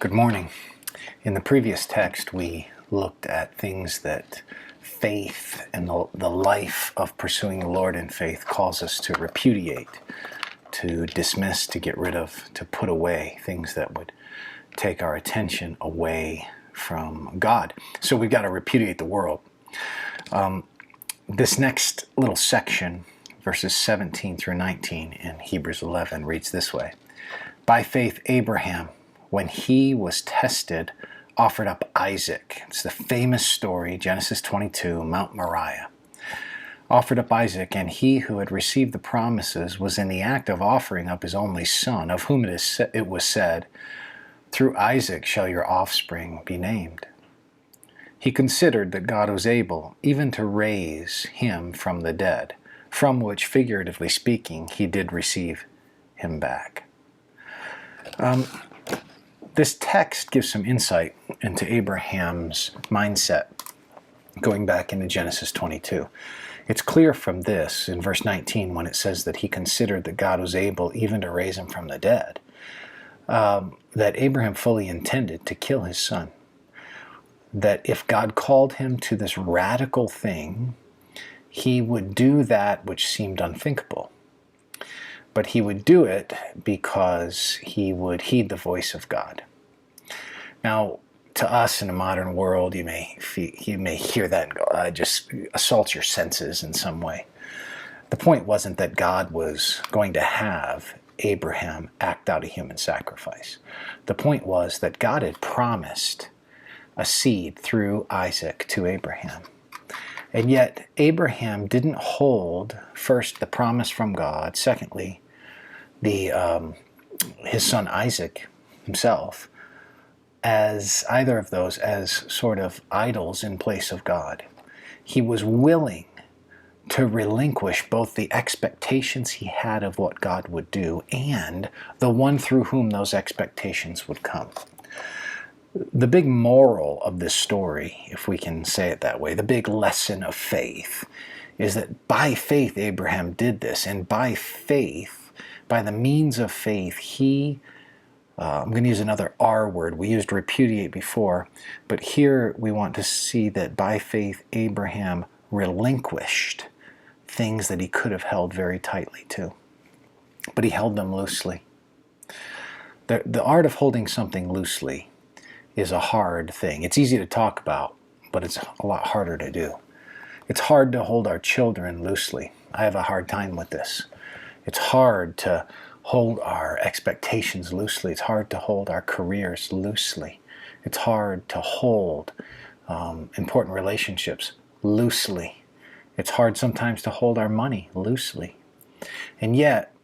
Good morning. In the previous text, we looked at things that faith and the life of pursuing the Lord in faith calls us to repudiate, to dismiss, to get rid of, to put away things that would take our attention away from God. So we've got to repudiate the world. This next little section, verses 17 through 19 in Hebrews 11, reads this way. By faith, Abraham, when he was tested, offered up Isaac. It's the famous story, Genesis 22, Mount Moriah. Offered up Isaac, and he who had received the promises was in the act of offering up his only son, of whom it was said, through Isaac shall your offspring be named. He considered that God was able even to raise him from the dead, from which, figuratively speaking, he did receive him back. This text gives some insight into Abraham's mindset going back into Genesis 22. It's clear from this in verse 19 when it says that he considered that God was able even to raise him from the dead, that Abraham fully intended to kill his son. That if God called him to this radical thing, he would do that which seemed unthinkable. But he would do it because he would heed the voice of God. Now, to us in the modern world, you may hear that and go, just assault your senses in some way. The point wasn't that God was going to have Abraham act out a human sacrifice. The point was that God had promised a seed through Isaac to Abraham. And yet, Abraham didn't hold, first, the promise from God, secondly, his son Isaac himself, as either of those as sort of idols in place of God. He was willing to relinquish both the expectations he had of what God would do and the one through whom those expectations would come. The big moral of this story, if we can say it that way, the big lesson of faith, is that by faith Abraham did this, and by faith, by the means of faith, I'm going to use another R word. We used repudiate before, but here we want to see that by faith Abraham relinquished things that he could have held very tightly to, but he held them loosely. The art of holding something loosely is a hard thing. It's easy to talk about, but it's a lot harder to do. It's hard to hold our children loosely. I have a hard time with this. It's hard to hold our expectations loosely. It's hard to hold our careers loosely. It's hard to hold important relationships loosely. It's hard sometimes to hold our money loosely. And yet,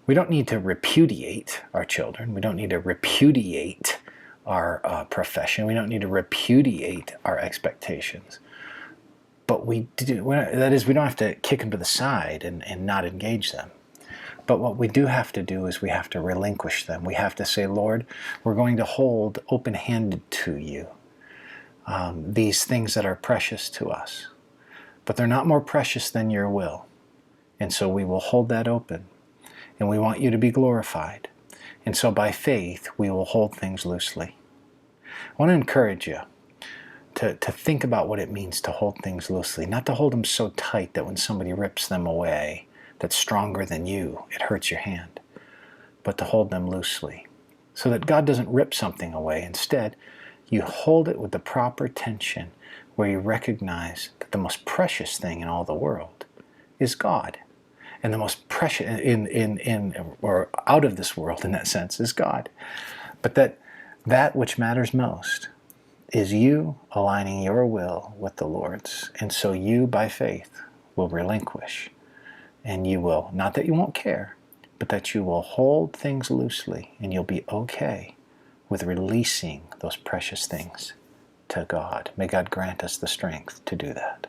we don't need to repudiate our children. We don't need to repudiate our profession. We don't need to repudiate our expectations. But we do. That is, we don't have to kick them to the side and not engage them. But what we do have to do is we have to relinquish them. We have to say, Lord, we're going to hold open-handed to you these things that are precious to us. But they're not more precious than your will. And so we will hold that open. And we want you to be glorified. And so by faith, we will hold things loosely. I want to encourage you to think about what it means to hold things loosely. Not to hold them so tight that when somebody rips them away, that's stronger than you, it hurts your hand. But to hold them loosely. So that God doesn't rip something away. Instead, you hold it with the proper tension where you recognize that the most precious thing in all the world is God. And the most precious or out of this world in that sense is God. But that which matters most is you aligning your will with the Lord's. And so you, by faith, will relinquish. And you will, not that you won't care, but that you will hold things loosely and you'll be okay with releasing those precious things to God. May God grant us the strength to do that.